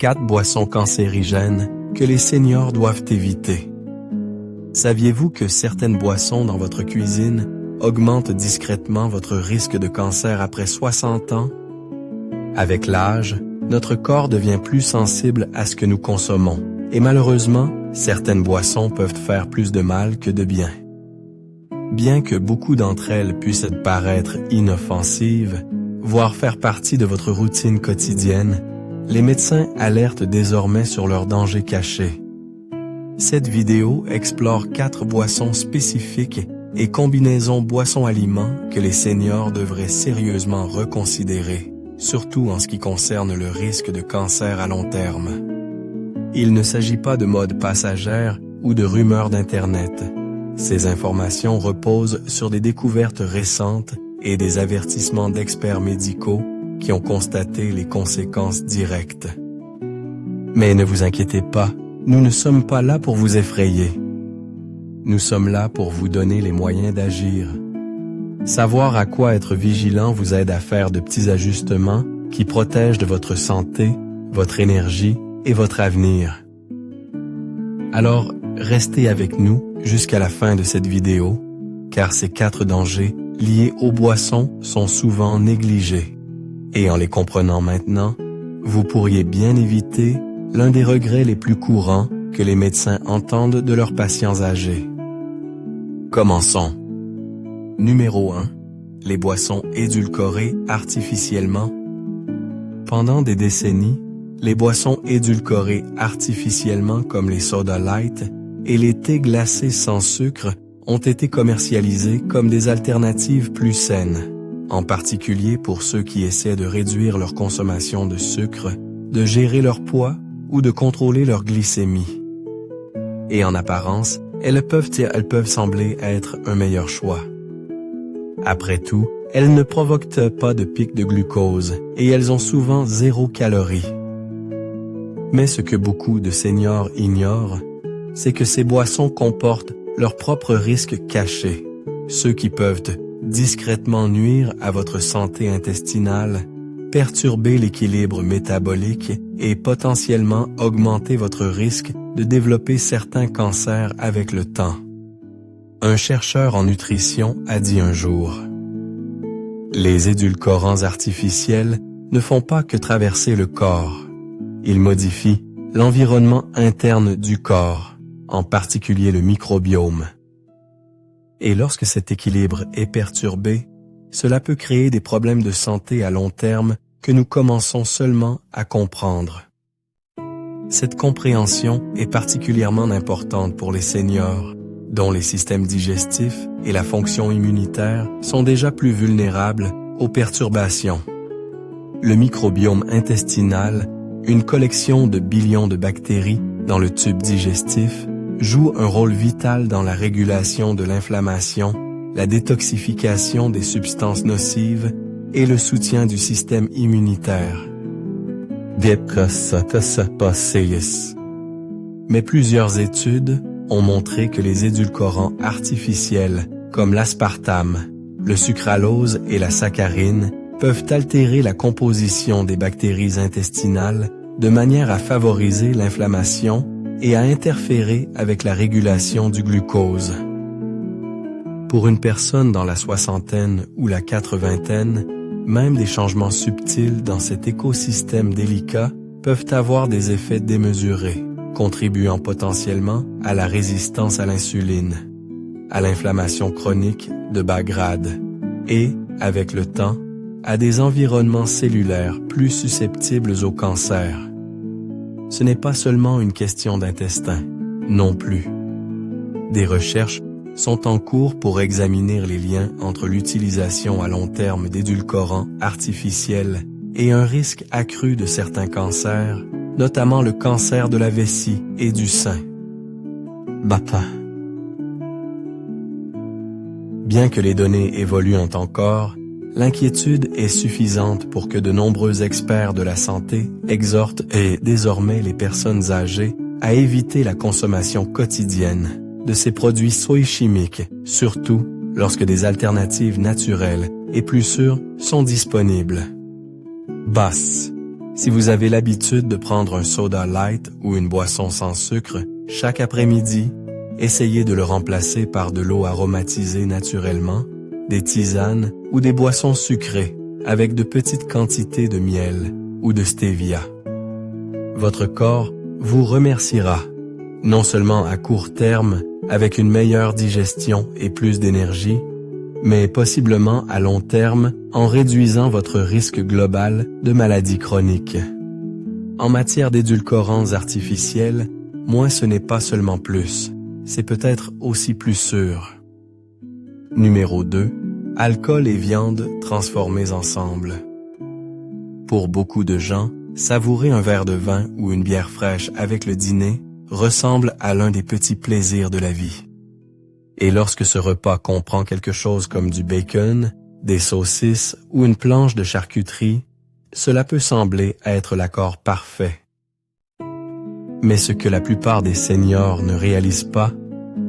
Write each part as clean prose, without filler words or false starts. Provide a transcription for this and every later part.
4 boissons cancérigènes que les seniors doivent éviter. Saviez-vous que certaines boissons dans votre cuisine augmentent discrètement votre risque de cancer après 60 ans? Avec l'âge, notre corps devient plus sensible à ce que nous consommons, et malheureusement, certaines boissons peuvent faire plus de mal que de bien. Bien que beaucoup d'entre elles puissent paraître inoffensives, voire faire partie de votre routine quotidienne, les médecins alertent désormais sur leurs dangers cachés. Cette vidéo explore 4 boissons spécifiques et combinaisons boissons-aliments que les seniors devraient sérieusement reconsidérer, surtout en ce qui concerne le risque de cancer à long terme. Il ne s'agit pas de mode passagère ou de rumeurs d'Internet. Ces informations reposent sur des découvertes récentes et des avertissements d'experts médicaux qui ont constaté les conséquences directes. Mais ne vous inquiétez pas, nous ne sommes pas là pour vous effrayer. Nous sommes là pour vous donner les moyens d'agir. Savoir à quoi être vigilant vous aide à faire de petits ajustements qui protègent de votre santé, votre énergie et votre avenir. Alors, restez avec nous jusqu'à la fin de cette vidéo, car ces 4 dangers liés aux boissons sont souvent négligés. Et en les comprenant maintenant, vous pourriez bien éviter l'un des regrets les plus courants que les médecins entendent de leurs patients âgés. Commençons. Numéro 1. Les boissons édulcorées artificiellement. Pendant des décennies, les boissons édulcorées artificiellement comme les soda light et les thés glacés sans sucre ont été commercialisées comme des alternatives plus saines, en particulier pour ceux qui essaient de réduire leur consommation de sucre, de gérer leur poids ou de contrôler leur glycémie. Et en apparence, elles peuvent sembler être un meilleur choix. Après tout, elles ne provoquent pas de pic de glucose et elles ont souvent 0 calories. Mais ce que beaucoup de seniors ignorent, c'est que ces boissons comportent leurs propres risques cachés, ceux qui peuvent discrètement nuire à votre santé intestinale, perturber l'équilibre métabolique et potentiellement augmenter votre risque de développer certains cancers avec le temps. Un chercheur en nutrition a dit un jour: « Les édulcorants artificiels ne font pas que traverser le corps. Ils modifient l'environnement interne du corps, en particulier le microbiome. Et lorsque cet équilibre est perturbé, cela peut créer des problèmes de santé à long terme que nous commençons seulement à comprendre. Cette compréhension est particulièrement importante pour les seniors, dont les systèmes digestifs et la fonction immunitaire sont déjà plus vulnérables aux perturbations. Le microbiome intestinal, une collection de billions de bactéries dans le tube digestif, joue un rôle vital dans la régulation de l'inflammation, la détoxification des substances nocives et le soutien du système immunitaire. Mais plusieurs études ont montré que les édulcorants artificiels, comme l'aspartame, le sucralose et la saccharine, peuvent altérer la composition des bactéries intestinales de manière à favoriser l'inflammation et à interférer avec la régulation du glucose. Pour une personne dans la soixantaine ou la quatre-vingtaine, même des changements subtils dans cet écosystème délicat peuvent avoir des effets démesurés, contribuant potentiellement à la résistance à l'insuline, à l'inflammation chronique de bas grade et, avec le temps, à des environnements cellulaires plus susceptibles au cancer. Ce n'est pas seulement une question d'intestin, non plus. Des recherches sont en cours pour examiner les liens entre l'utilisation à long terme d'édulcorants artificiels et un risque accru de certains cancers, notamment le cancer de la vessie et du sein. Bien que les données évoluent encore, l'inquiétude est suffisante pour que de nombreux experts de la santé exhortent désormais les personnes âgées à éviter la consommation quotidienne de ces produits chimiques, surtout lorsque des alternatives naturelles et plus sûres sont disponibles. Si vous avez l'habitude de prendre un soda light ou une boisson sans sucre chaque après-midi, essayez de le remplacer par de l'eau aromatisée naturellement, des tisanes ou des boissons sucrées avec de petites quantités de miel ou de stevia. Votre corps vous remerciera, non seulement à court terme avec une meilleure digestion et plus d'énergie, mais possiblement à long terme en réduisant votre risque global de maladies chroniques. En matière d'édulcorants artificiels, moins ce n'est pas seulement plus, c'est peut-être aussi plus sûr. Numéro 2. Alcool et viande transformés ensemble. Pour beaucoup de gens, savourer un verre de vin ou une bière fraîche avec le dîner ressemble à l'un des petits plaisirs de la vie. Et lorsque ce repas comprend quelque chose comme du bacon, des saucisses ou une planche de charcuterie, cela peut sembler être l'accord parfait. Mais ce que la plupart des seniors ne réalisent pas,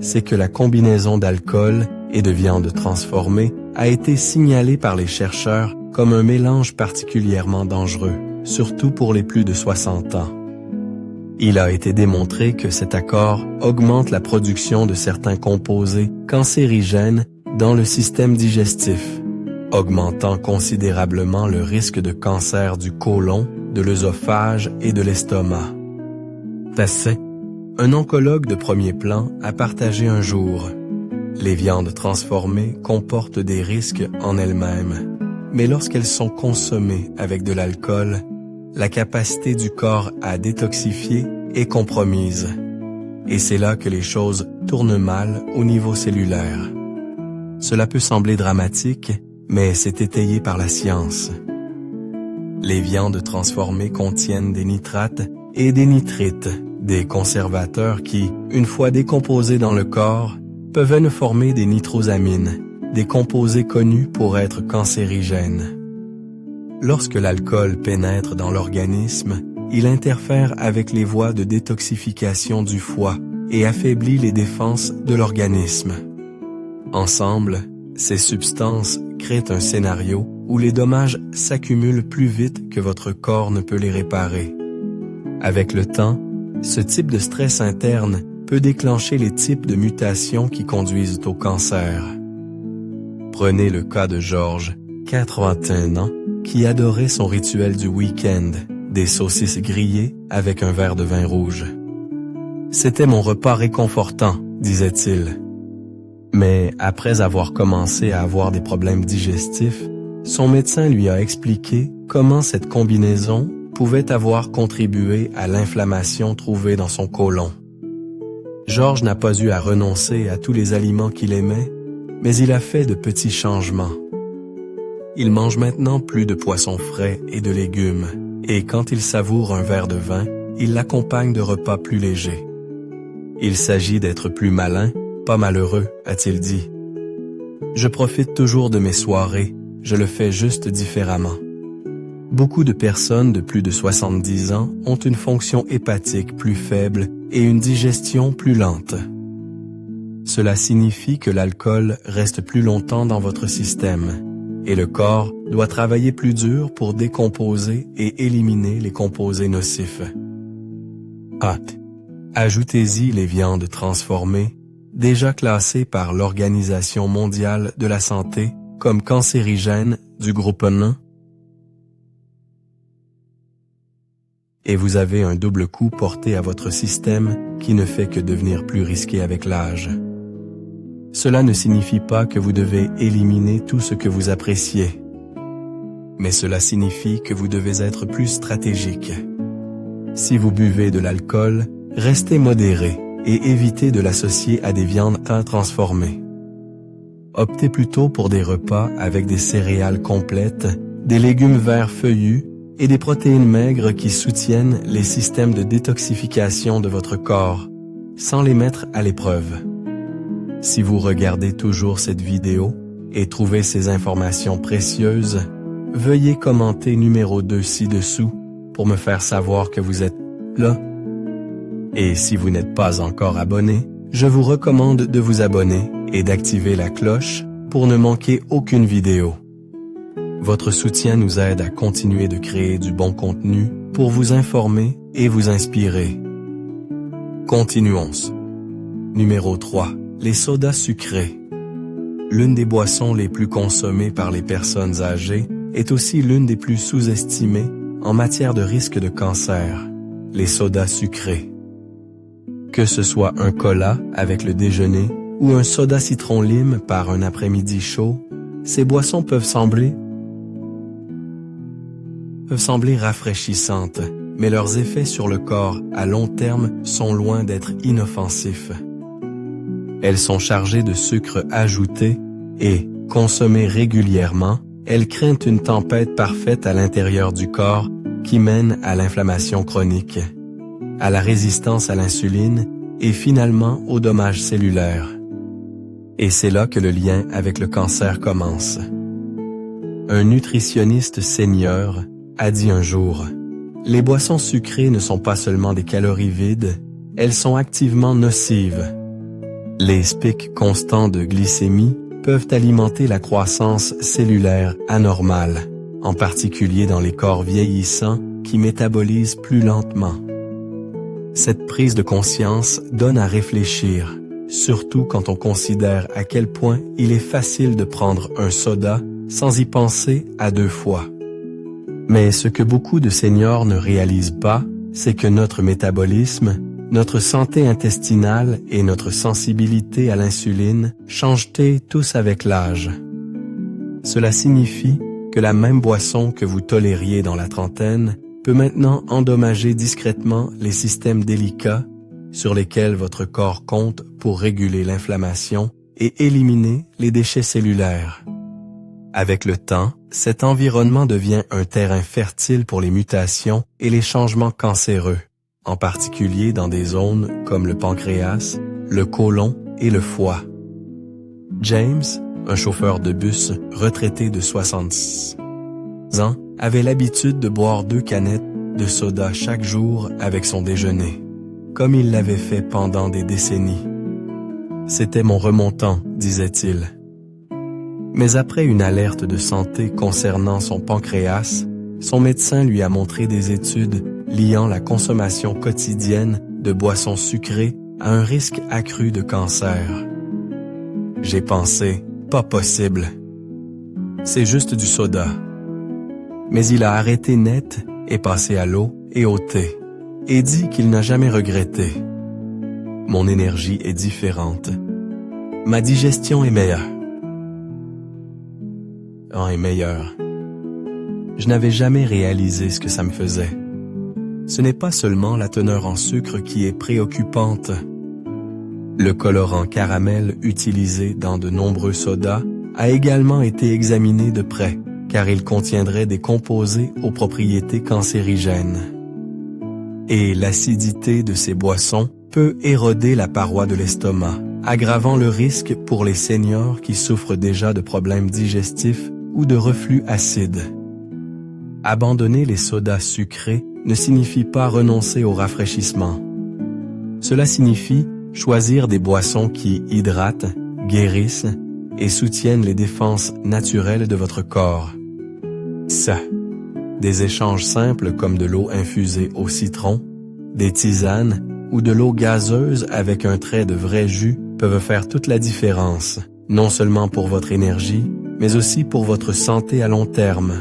c'est que la combinaison d'alcool et de viande transformée a été signalée par les chercheurs comme un mélange particulièrement dangereux, surtout pour les plus de 60 ans. Il a été démontré que cet accord augmente la production de certains composés cancérigènes dans le système digestif, augmentant considérablement le risque de cancer du côlon, de l'œsophage et de l'estomac. Tasset, un oncologue de premier plan, a partagé un jour: les viandes transformées comportent des risques en elles-mêmes, mais lorsqu'elles sont consommées avec de l'alcool, la capacité du corps à détoxifier est compromise. Et c'est là que les choses tournent mal au niveau cellulaire. Cela peut sembler dramatique, mais c'est étayé par la science. Les viandes transformées contiennent des nitrates et des nitrites, des conservateurs qui, une fois décomposés dans le corps, peuvent former des nitrosamines, des composés connus pour être cancérigènes. Lorsque l'alcool pénètre dans l'organisme, il interfère avec les voies de détoxification du foie et affaiblit les défenses de l'organisme. Ensemble, ces substances créent un scénario où les dommages s'accumulent plus vite que votre corps ne peut les réparer. Avec le temps, ce type de stress interne peut déclencher les types de mutations qui conduisent au cancer. Prenez le cas de Georges, 81 ans, qui adorait son rituel du week-end, des saucisses grillées avec un verre de vin rouge. « C'était mon repas réconfortant », disait-il. Mais après avoir commencé à avoir des problèmes digestifs, son médecin lui a expliqué comment cette combinaison pouvait avoir contribué à l'inflammation trouvée dans son côlon. Georges n'a pas eu à renoncer à tous les aliments qu'il aimait, mais il a fait de petits changements. Il mange maintenant plus de poissons frais et de légumes, et quand il savoure un verre de vin, il l'accompagne de repas plus légers. Il s'agit d'être plus malin, pas malheureux, a-t-il dit. Je profite toujours de mes soirées, je le fais juste différemment. Beaucoup de personnes de plus de 70 ans ont une fonction hépatique plus faible et une digestion plus lente. Cela signifie que l'alcool reste plus longtemps dans votre système, et le corps doit travailler plus dur pour décomposer et éliminer les composés nocifs. Ajoutez-y les viandes transformées, déjà classées par l'Organisation mondiale de la santé comme cancérigènes du groupe 1, et vous avez un double coup porté à votre système qui ne fait que devenir plus risqué avec l'âge. Cela ne signifie pas que vous devez éliminer tout ce que vous appréciez, mais cela signifie que vous devez être plus stratégique. Si vous buvez de l'alcool, restez modéré et évitez de l'associer à des viandes transformées. Optez plutôt pour des repas avec des céréales complètes, des légumes verts feuillus et des protéines maigres qui soutiennent les systèmes de détoxification de votre corps, sans les mettre à l'épreuve. Si vous regardez toujours cette vidéo et trouvez ces informations précieuses, veuillez commenter numéro 2 ci-dessous pour me faire savoir que vous êtes là. Et si vous n'êtes pas encore abonné, je vous recommande de vous abonner et d'activer la cloche pour ne manquer aucune vidéo. Votre soutien nous aide à continuer de créer du bon contenu pour vous informer et vous inspirer. Continuons. Numéro 3. Les sodas sucrés. L'une des boissons les plus consommées par les personnes âgées est aussi l'une des plus sous-estimées en matière de risque de cancer, les sodas sucrés. Que ce soit un cola avec le déjeuner ou un soda citron-lime par un après-midi chaud, ces boissons peuvent sembler rafraîchissantes, mais leurs effets sur le corps à long terme sont loin d'être inoffensifs. Elles sont chargées de sucre ajouté et, consommées régulièrement, elles créent une tempête parfaite à l'intérieur du corps qui mène à l'inflammation chronique, à la résistance à l'insuline et finalement aux dommages cellulaires. Et c'est là que le lien avec le cancer commence. Un nutritionniste senior a dit un jour « Les boissons sucrées ne sont pas seulement des calories vides, elles sont activement nocives. Les pics constants de glycémie peuvent alimenter la croissance cellulaire anormale, en particulier dans les corps vieillissants qui métabolisent plus lentement. » Cette prise de conscience donne à réfléchir, surtout quand on considère à quel point il est facile de prendre un soda sans y penser à 2 fois. Mais ce que beaucoup de seniors ne réalisent pas, c'est que notre métabolisme, notre santé intestinale et notre sensibilité à l'insuline changent tous avec l'âge. Cela signifie que la même boisson que vous tolériez dans la trentaine peut maintenant endommager discrètement les systèmes délicats sur lesquels votre corps compte pour réguler l'inflammation et éliminer les déchets cellulaires. Avec le temps, cet environnement devient un terrain fertile pour les mutations et les changements cancéreux, en particulier dans des zones comme le pancréas, le côlon et le foie. James, un chauffeur de bus retraité de 66 ans, avait l'habitude de boire 2 canettes de soda chaque jour avec son déjeuner, comme il l'avait fait pendant des décennies. C'était mon remontant, disait-il. Mais après une alerte de santé concernant son pancréas, son médecin lui a montré des études liant la consommation quotidienne de boissons sucrées à un risque accru de cancer. J'ai pensé, pas possible. C'est juste du soda. Mais il a arrêté net et passé à l'eau et au thé, et dit qu'il n'a jamais regretté. Mon énergie est différente. Ma digestion est meilleure. Je n'avais jamais réalisé ce que ça me faisait. Ce n'est pas seulement la teneur en sucre qui est préoccupante. Le colorant caramel utilisé dans de nombreux sodas a également été examiné de près, car il contiendrait des composés aux propriétés cancérigènes. Et l'acidité de ces boissons peut éroder la paroi de l'estomac, aggravant le risque pour les seniors qui souffrent déjà de problèmes digestifs ou de reflux acide. Abandonner les sodas sucrés ne signifie pas renoncer au rafraîchissement. Cela signifie choisir des boissons qui hydratent, guérissent et soutiennent les défenses naturelles de votre corps. Des échanges simples comme de l'eau infusée au citron, des tisanes ou de l'eau gazeuse avec un trait de vrai jus peuvent faire toute la différence, non seulement pour votre énergie, mais aussi pour votre santé à long terme.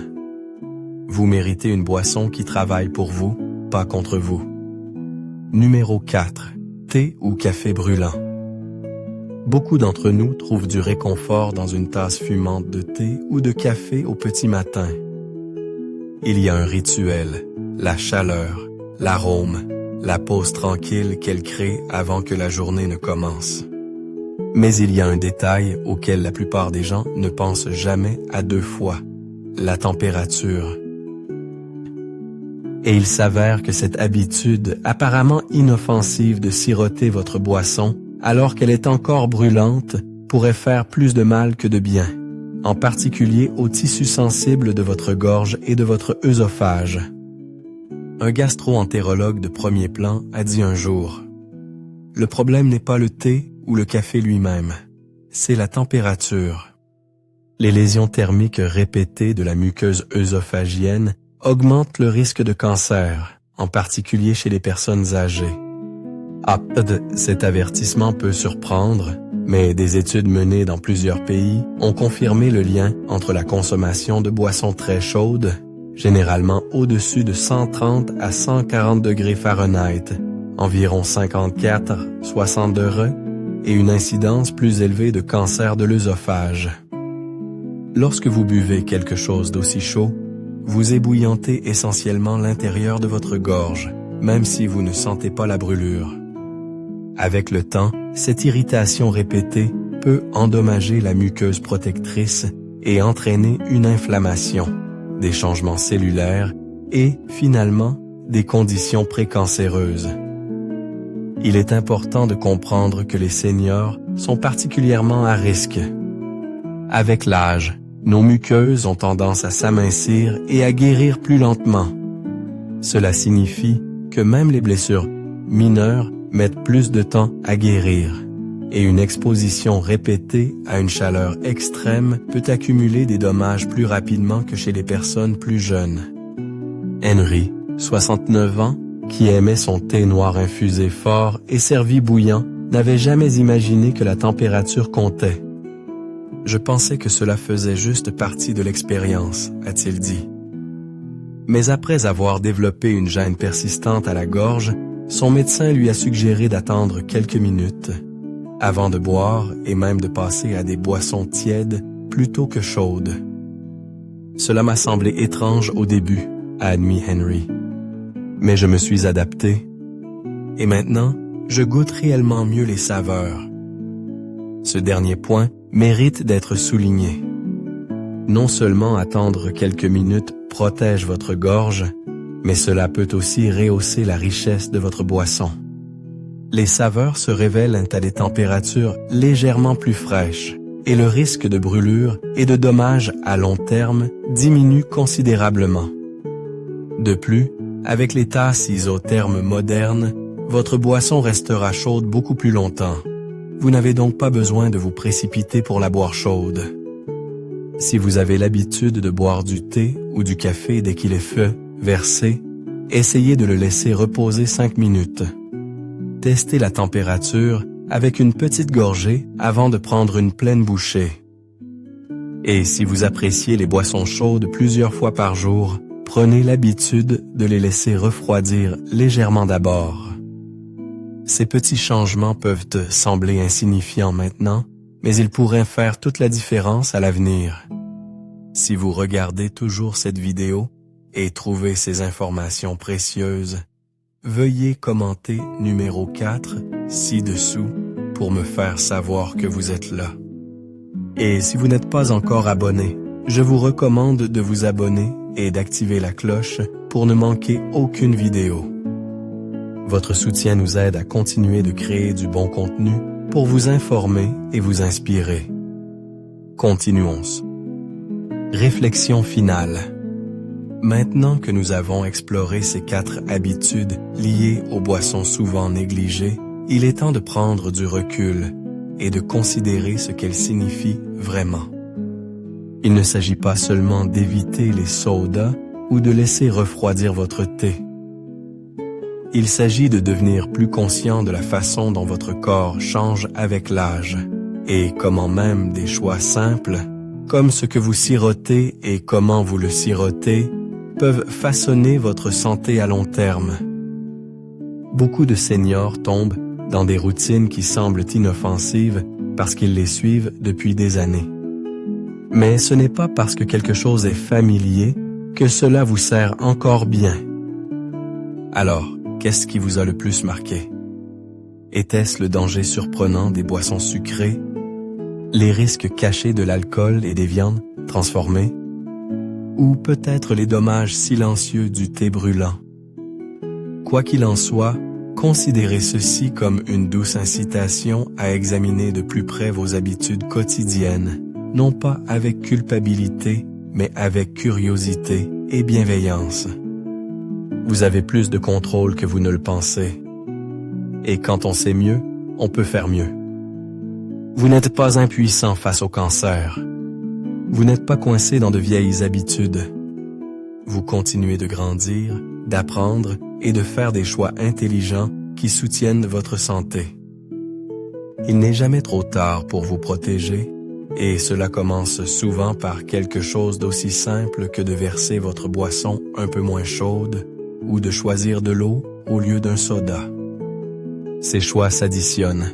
Vous méritez une boisson qui travaille pour vous, pas contre vous. Numéro 4. Thé ou café brûlant. Beaucoup d'entre nous trouvent du réconfort dans une tasse fumante de thé ou de café au petit matin. Il y a un rituel, la chaleur, l'arôme, la pause tranquille qu'elle crée avant que la journée ne commence. Mais il y a un détail auquel la plupart des gens ne pensent jamais à 2 fois, la température. Et il s'avère que cette habitude apparemment inoffensive de siroter votre boisson alors qu'elle est encore brûlante pourrait faire plus de mal que de bien, en particulier aux tissus sensibles de votre gorge et de votre œsophage. Un gastro-entérologue de premier plan a dit un jour « Le problème n'est pas le thé ou le café lui-même, c'est la température. » Les lésions thermiques répétées de la muqueuse œsophagienne augmente le risque de cancer, en particulier chez les personnes âgées. Cet avertissement peut surprendre, mais des études menées dans plusieurs pays ont confirmé le lien entre la consommation de boissons très chaudes, généralement au-dessus de 130 à 140 degrés Fahrenheit, environ 54-60 degrés, et une incidence plus élevée de cancer de l'œsophage. Lorsque vous buvez quelque chose d'aussi chaud, vous ébouillantez essentiellement l'intérieur de votre gorge, même si vous ne sentez pas la brûlure. Avec le temps, cette irritation répétée peut endommager la muqueuse protectrice et entraîner une inflammation, des changements cellulaires et, finalement, des conditions précancéreuses. Il est important de comprendre que les seniors sont particulièrement à risque. Avec l'âge, nos muqueuses ont tendance à s'amincir et à guérir plus lentement. Cela signifie que même les blessures mineures mettent plus de temps à guérir, et une exposition répétée à une chaleur extrême peut accumuler des dommages plus rapidement que chez les personnes plus jeunes. Henry, 69 ans, qui aimait son thé noir infusé fort et servi bouillant, n'avait jamais imaginé que la température comptait. « Je pensais que cela faisait juste partie de l'expérience », a-t-il dit. Mais après avoir développé une gêne persistante à la gorge, son médecin lui a suggéré d'attendre quelques minutes avant de boire et même de passer à des boissons tièdes plutôt que chaudes. Cela m'a semblé étrange au début, a admis Henry. Mais je me suis adapté. Et maintenant, je goûte réellement mieux les saveurs. Ce dernier point mérite d'être souligné. Non seulement attendre quelques minutes protège votre gorge, mais cela peut aussi rehausser la richesse de votre boisson. Les saveurs se révèlent à des températures légèrement plus fraîches et le risque de brûlure et de dommages à long terme diminue considérablement. De plus, avec les tasses isothermes modernes, votre boisson restera chaude beaucoup plus longtemps. Vous n'avez donc pas besoin de vous précipiter pour la boire chaude. Si vous avez l'habitude de boire du thé ou du café dès qu'il est fait, versez, essayez de le laisser reposer 5 minutes. Testez la température avec une petite gorgée avant de prendre une pleine bouchée. Et si vous appréciez les boissons chaudes plusieurs fois par jour, prenez l'habitude de les laisser refroidir légèrement d'abord. Ces petits changements peuvent te sembler insignifiants maintenant, mais ils pourraient faire toute la différence à l'avenir. Si vous regardez toujours cette vidéo et trouvez ces informations précieuses, veuillez commenter numéro 4 ci-dessous pour me faire savoir que vous êtes là. Et si vous n'êtes pas encore abonné, je vous recommande de vous abonner et d'activer la cloche pour ne manquer aucune vidéo. Votre soutien nous aide à continuer de créer du bon contenu pour vous informer et vous inspirer. Continuons. Réflexion finale. Maintenant que nous avons exploré ces 4 habitudes liées aux boissons souvent négligées, il est temps de prendre du recul et de considérer ce qu'elles signifient vraiment. Il ne s'agit pas seulement d'éviter les sodas ou de laisser refroidir votre thé. Il s'agit de devenir plus conscient de la façon dont votre corps change avec l'âge et comment même des choix simples, comme ce que vous sirotez et comment vous le sirotez, peuvent façonner votre santé à long terme. Beaucoup de seniors tombent dans des routines qui semblent inoffensives parce qu'ils les suivent depuis des années. Mais ce n'est pas parce que quelque chose est familier que cela vous sert encore bien. Alors, qu'est-ce qui vous a le plus marqué? Était-ce le danger surprenant des boissons sucrées? Les risques cachés de l'alcool et des viandes transformées? Ou peut-être les dommages silencieux du thé brûlant? Quoi qu'il en soit, considérez ceci comme une douce incitation à examiner de plus près vos habitudes quotidiennes, non pas avec culpabilité, mais avec curiosité et bienveillance. Vous avez plus de contrôle que vous ne le pensez. Et quand on sait mieux, on peut faire mieux. Vous n'êtes pas impuissant face au cancer. Vous n'êtes pas coincé dans de vieilles habitudes. Vous continuez de grandir, d'apprendre et de faire des choix intelligents qui soutiennent votre santé. Il n'est jamais trop tard pour vous protéger, et cela commence souvent par quelque chose d'aussi simple que de verser votre boisson un peu moins chaude ou de choisir de l'eau au lieu d'un soda. Ces choix s'additionnent,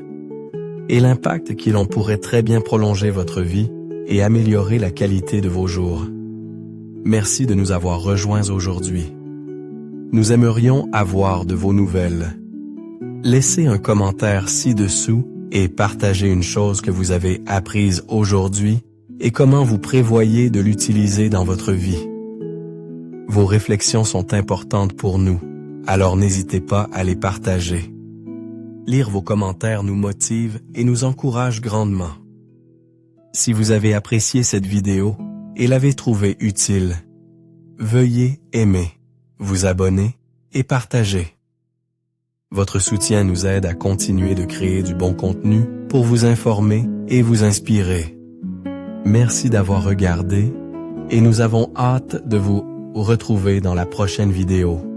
et l'impact qu'ils ont pourrait très bien prolonger votre vie et améliorer la qualité de vos jours. Merci de nous avoir rejoints aujourd'hui. Nous aimerions avoir de vos nouvelles. Laissez un commentaire ci-dessous et partagez une chose que vous avez apprise aujourd'hui et comment vous prévoyez de l'utiliser dans votre vie. Vos réflexions sont importantes pour nous, alors n'hésitez pas à les partager. Lire vos commentaires nous motive et nous encourage grandement. Si vous avez apprécié cette vidéo et l'avez trouvée utile, veuillez aimer, vous abonner et partager. Votre soutien nous aide à continuer de créer du bon contenu pour vous informer et vous inspirer. Merci d'avoir regardé et nous avons hâte de vous retrouver dans la prochaine vidéo.